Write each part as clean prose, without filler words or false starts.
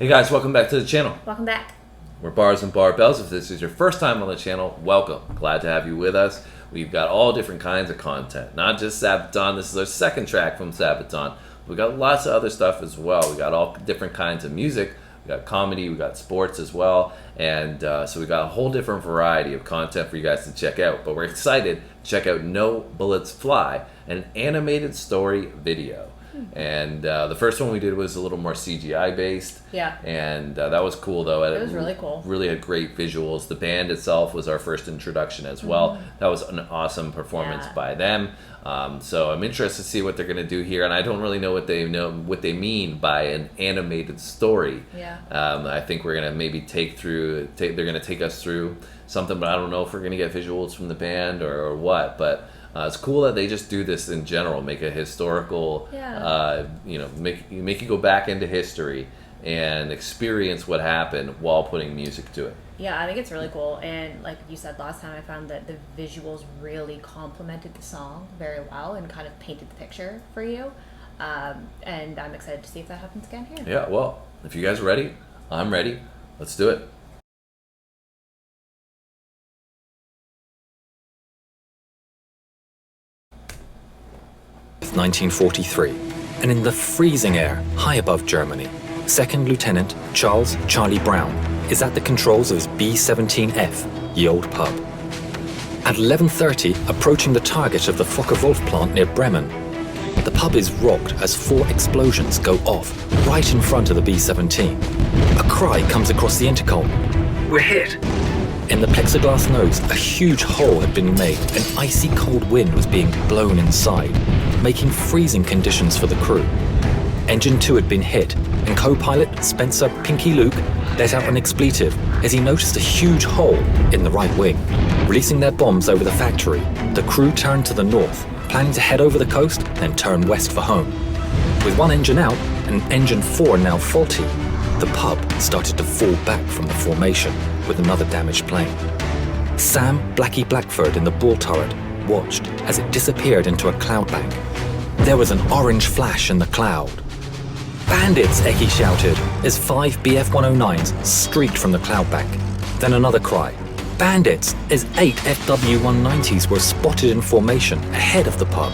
Hey guys, welcome back to the channel. Welcome back. We're Bars and Barbells. If this is your first time on the channel, welcome. Glad to have you with us. We've got all different kinds of content, not just Sabaton. This is our second track from Sabaton. We've got lots of other stuff as well. We got all different kinds of music. We got comedy, we got sports as well. And so we got a whole different variety of content for you guys to check out. But we're excited to check out No Bullets Fly, an animated story video. And the first one we did was a little more CGI based. Yeah. And that was cool though. It was really cool. Really had great visuals. The band itself was our first introduction as well. That was an awesome performance by them. So I'm interested to see what they're going to do here. And I don't really know what they mean by an animated story. Yeah. I think we're going to maybe they're going to take us through something, but I don't know if we're going to get visuals from the band or what. But it's cool that they just do this in general, make a historical, make you go back into history and experience what happened while putting music to it. Yeah, I think it's really cool. And like you said last time, I found that the visuals really complemented the song very well and kind of painted the picture for you. And I'm excited to see if that happens again here. Yeah, well, if you guys are ready, I'm ready. Let's do it. It's 1943, and in the freezing air high above Germany, Second Lieutenant Charles Charlie Brown is at the controls of his B-17F, ye old pub. At 11:30, approaching the target of the Focke-Wulf plant near Bremen, the pub is rocked as 4 explosions go off right in front of the B-17. A cry comes across the intercom. "We're hit!" In the plexiglass nose, a huge hole had been made. An icy cold wind was being blown inside, making freezing conditions for the crew. Engine 2 had been hit, and co-pilot Spencer Pinky Luke let out an expletive as he noticed a huge hole in the right wing. Releasing their bombs over the factory, the crew turned to the north, planning to head over the coast, then turn west for home. With one engine out and engine 4 now faulty, the pub started to fall back from the formation with another damaged plane. Sam Blackie Blackford in the bull turret watched as it disappeared into a cloud bank. There was an orange flash in the cloud. "Bandits!" Eckie shouted as 5 BF-109s streaked from the cloud bank. Then another cry. "Bandits!" as 8 FW-190s were spotted in formation ahead of the pub.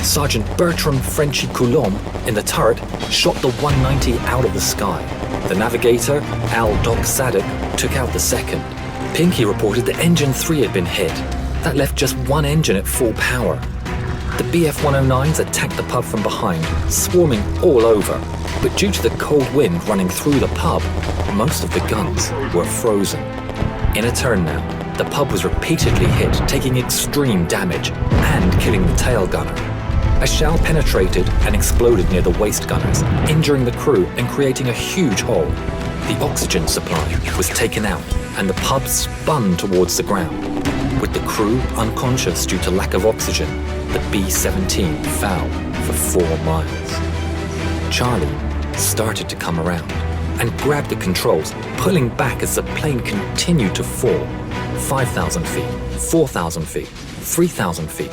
Sergeant Bertram Frenchy Coulomb in the turret shot the 190 out of the sky. The navigator, Al Doc Sadek, took out the second. Pinky reported that engine 3 had been hit. That left just one engine at full power. The BF-109s attacked the pub from behind, swarming all over. But due to the cold wind running through the pub, most of the guns were frozen. In a turn now, the pub was repeatedly hit, taking extreme damage and killing the tail gunner. A shell penetrated and exploded near the waist gunners, injuring the crew and creating a huge hole. The oxygen supply was taken out and the pub spun towards the ground. With the crew unconscious due to lack of oxygen, the B-17 fell for 4 miles. Charlie started to come around and grabbed the controls, pulling back as the plane continued to fall. 5,000 feet, 4,000 feet, 3,000 feet.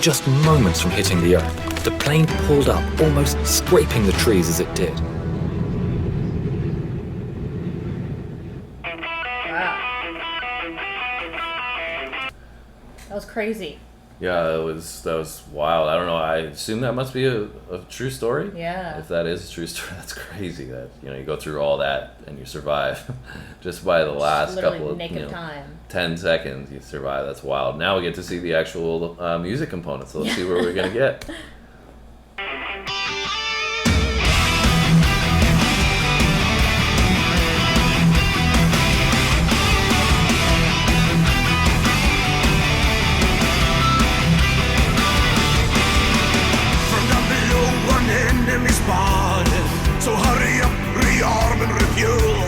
Just moments from hitting the earth, the plane pulled up, almost scraping the trees as it did. Wow. That was crazy. Yeah, that was wild. I don't know. I assume that must be a true story. Yeah. If that is a true story, that's crazy. That you go through all that and you survive just by the last couple of time. 10 seconds. You survive. That's wild. Now we get to see the actual music components. So let's see where we're gonna get. So hurry up, rearm and refuel.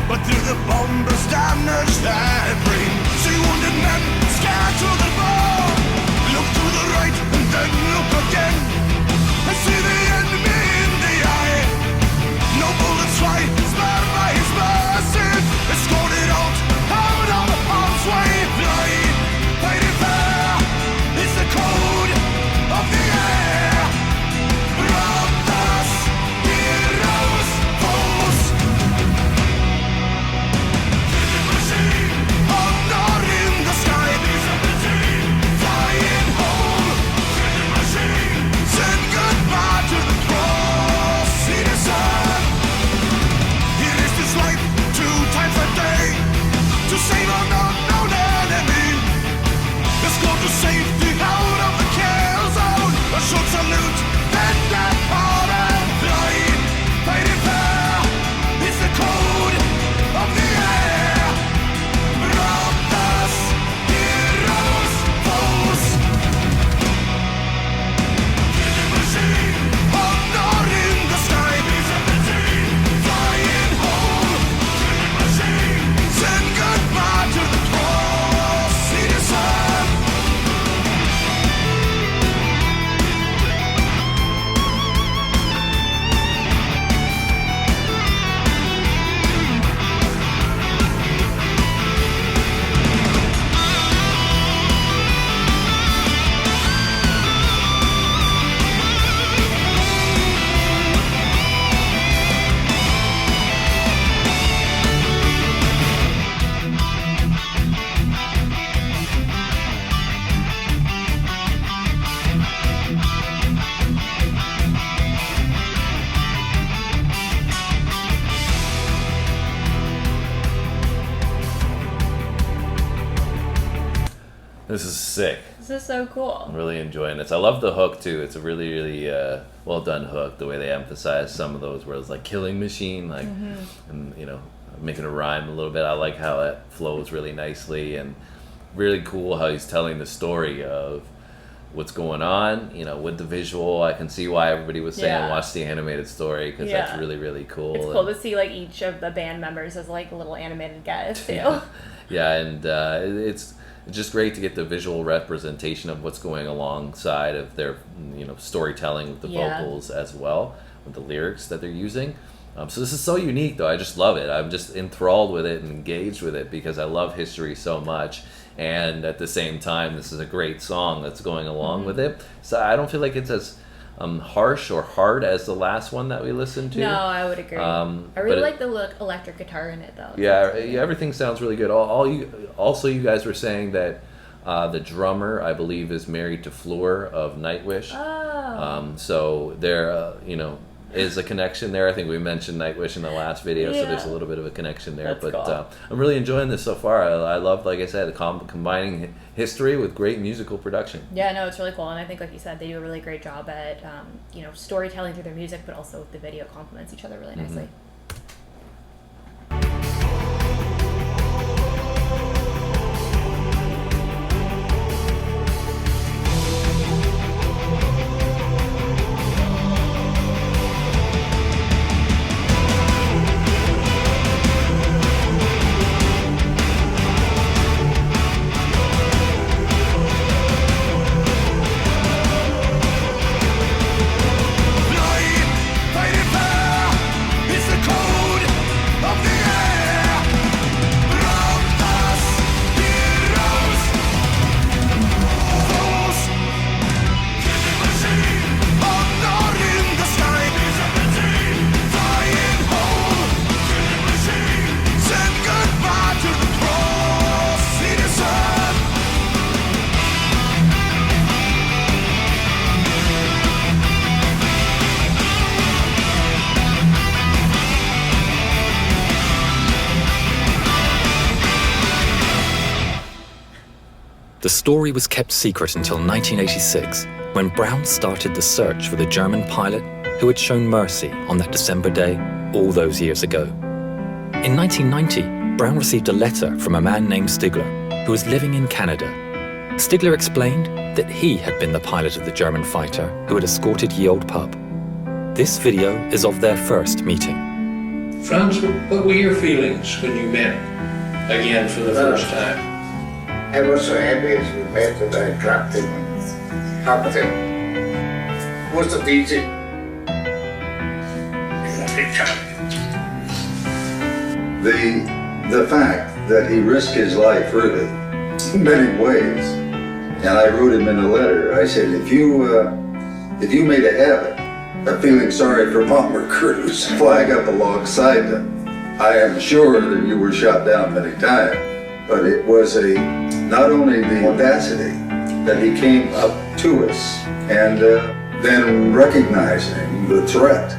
But through the bombers' damaged airplane, see wounded men scared to the bone. Look to the right and then look again, and see the enemy in the eye. No bullets fly, spared by his mercy. Escorted out of harm's way. Fly, fighting fair is the code of the air. Round us, heroes, foes. This is sick. This is so cool. I'm really enjoying this. I love the hook too. It's a really, really well done hook. The way they emphasize some of those words, like killing machine, like, and you know, making a rhyme a little bit. I like how it flows really nicely, and really cool how he's telling the story of what's going on. You know, with the visual, I can see why everybody was saying watch the animated story, because that's really, really cool. It's cool to see like each of the band members as like little animated guys too. Yeah, and it's just great to get the visual representation of what's going alongside of their, you know, storytelling with the vocals as well, with the lyrics that they're using. So this is so unique, though. I just love it. I'm just enthralled with it and engaged with it because I love history so much. And at the same time, this is a great song that's going along with it. So I don't feel like it's as harsh or hard as the last one that we listened to. No, I would agree. I really like the electric guitar in it, though. Yeah, everything sounds really good. You guys were saying that the drummer, I believe, is married to Floor of Nightwish. Oh. So there, you know, is a connection there. I think we mentioned Nightwish in the last video, so there's a little bit of a connection there. That's cool. I'm really enjoying this so far. I love, like I said, combining history with great musical production. Yeah, no, it's really cool, and I think, like you said, they do a really great job at you know, storytelling through their music, but also the video complements each other really nicely. The story was kept secret until 1986, when Brown started the search for the German pilot who had shown mercy on that December day all those years ago. In 1990, Brown received a letter from a man named Stigler, who was living in Canada. Stigler explained that he had been the pilot of the German fighter who had escorted Ye Olde Pub. This video is of their first meeting. Franz, what were your feelings when you met again for the first time? I was so happy as we met that I clapped him and hugged him. It wasn't easy. The fact that he risked his life really in many ways, and I wrote him in a letter. I said, if you made a habit of feeling sorry for bomber crews, flag up alongside them, I am sure that you were shot down many times. But it was not only the audacity that he came up to us and then recognizing the threat.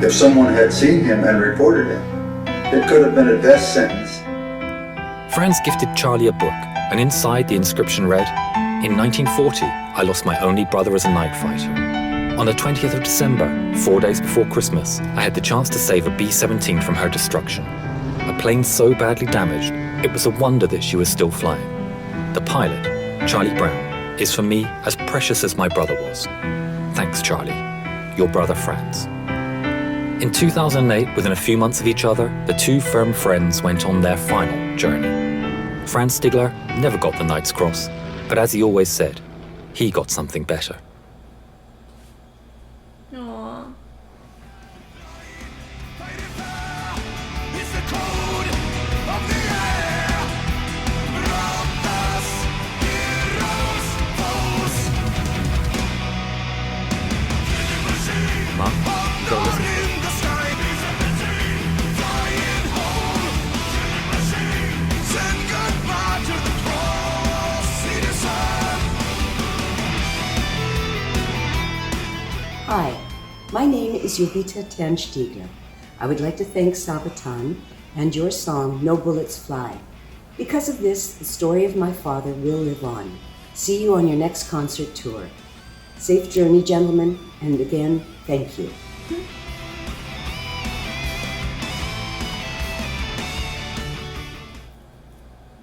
If someone had seen him and reported him, it could have been a death sentence. Franz gifted Charlie a book, and inside the inscription read, "In 1940, I lost my only brother as a night fighter. On the 20th of December, 4 days before Christmas, I had the chance to save a B-17 from her destruction. A plane so badly damaged, it was a wonder that she was still flying. The pilot, Charlie Brown, is for me as precious as my brother was. Thanks, Charlie. Your brother Franz." In 2008, within a few months of each other, the two firm friends went on their final journey. Franz Stigler never got the Knight's Cross, but as he always said, he got something better. Aww. Mom, go listen. Hi, my name is Jovita Tan Stiegler. I would like to thank Sabaton and your song, No Bullets Fly. Because of this, the story of my father will live on. See you on your next concert tour. Safe journey, gentlemen, and again, thank you.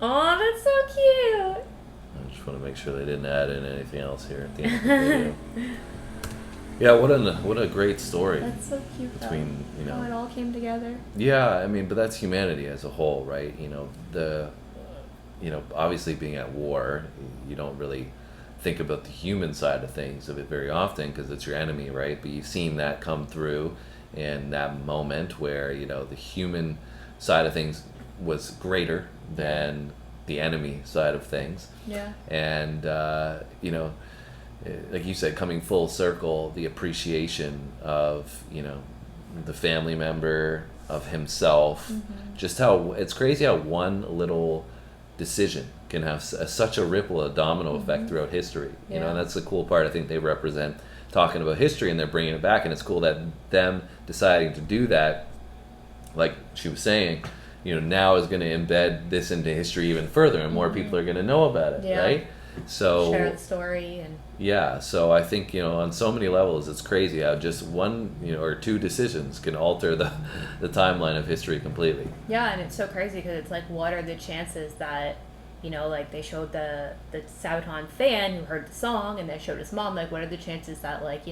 Oh, that's so cute. I just want to make sure they didn't add in anything else here at the end of the video. Yeah, what a great story. That's so cute. Between, you know, how it all came together. Yeah, I mean, but that's humanity as a whole, right? Obviously being at war, you don't really think about the human side of things of it very often because it's your enemy, right? But you've seen that come through in that moment where, the human side of things was greater than the enemy side of things. Yeah. And, like you said, coming full circle, the appreciation of, the family member, of himself, just how it's crazy how one little decision can have such a ripple, a domino effect throughout history. And that's the cool part. I think they represent talking about history and they're bringing it back, and it's cool that them deciding to do that, like she was saying, now is going to embed this into history even further, and more people are going to know about it, right? So share the story. And so I think on so many levels it's crazy how just one or two decisions can alter the timeline of history completely. Yeah, and it's so crazy because it's like, what are the chances that like they showed the Sabaton fan who heard the song and they showed his mom, like what are the chances that like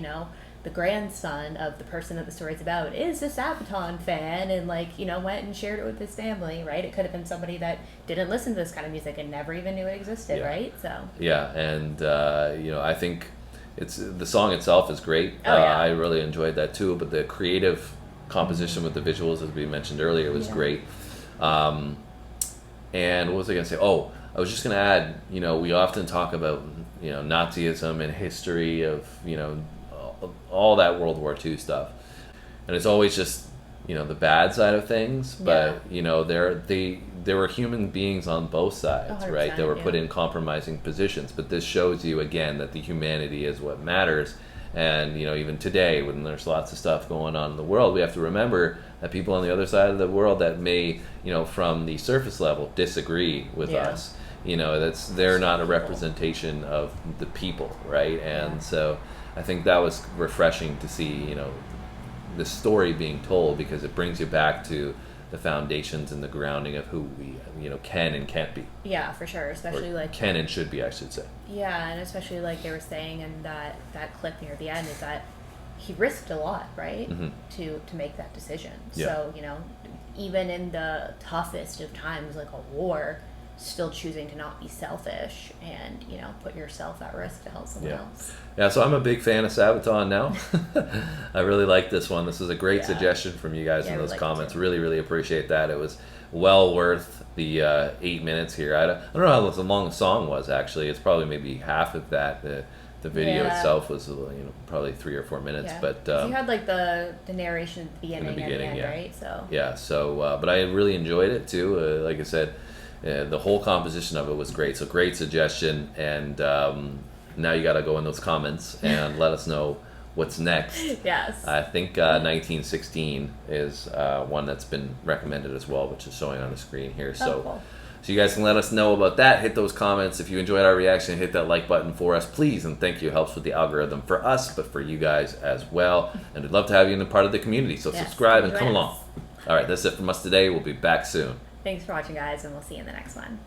the grandson of the person that the story's about is a Sabaton fan and went and shared it with his family, right? It could have been somebody that didn't listen to this kind of music and never even knew it existed, right? So and I think the song itself is great. I really enjoyed that too, but the creative composition with the visuals, as we mentioned earlier, was great. And what was I gonna say? I was just gonna add, we often talk about Nazism and history of all that World War II stuff, and it's always just the bad side of things, but there were human beings on both sides, right? They were put in compromising positions, but this shows you again that the humanity is what matters. And even today, when there's lots of stuff going on in the world, we have to remember that people on the other side of the world that may from the surface level disagree with us, they're not a representation of the people, right? And so I think that was refreshing to see, the story being told, because it brings you back to the foundations and the grounding of who we, can and can't be. Yeah, for sure. Especially can and should be, I should say. Yeah, and especially like they were saying in that clip near the end is that he risked a lot, right? To make that decision. So, even in the toughest of times, like a war, still choosing to not be selfish and put yourself at risk to help someone else. So I'm a big fan of Sabaton now. I really like this one. This is a great suggestion from you guys in those comments. Really appreciate that. It was well worth the 8 minutes here. I don't know how long the song was, actually. It's probably maybe half of that. The video itself was probably 3 or 4 minutes, but you had like the narration at the beginning and the end, right? So but I really enjoyed it too. Like I said, the whole composition of it was great. So great suggestion, and now you got to go in those comments and let us know what's next. Yes. I think 1916 is one that's been recommended as well, which is showing on the screen here. Cool. So you guys can let us know about that. Hit those comments. If you enjoyed our reaction, hit that like button for us, please. And thank you. It helps with the algorithm for us, but for you guys as well. And we'd love to have you in a part of the community. So subscribe and come along. All right, that's it from us today. We'll be back soon. Thanks for watching, guys, and we'll see you in the next one.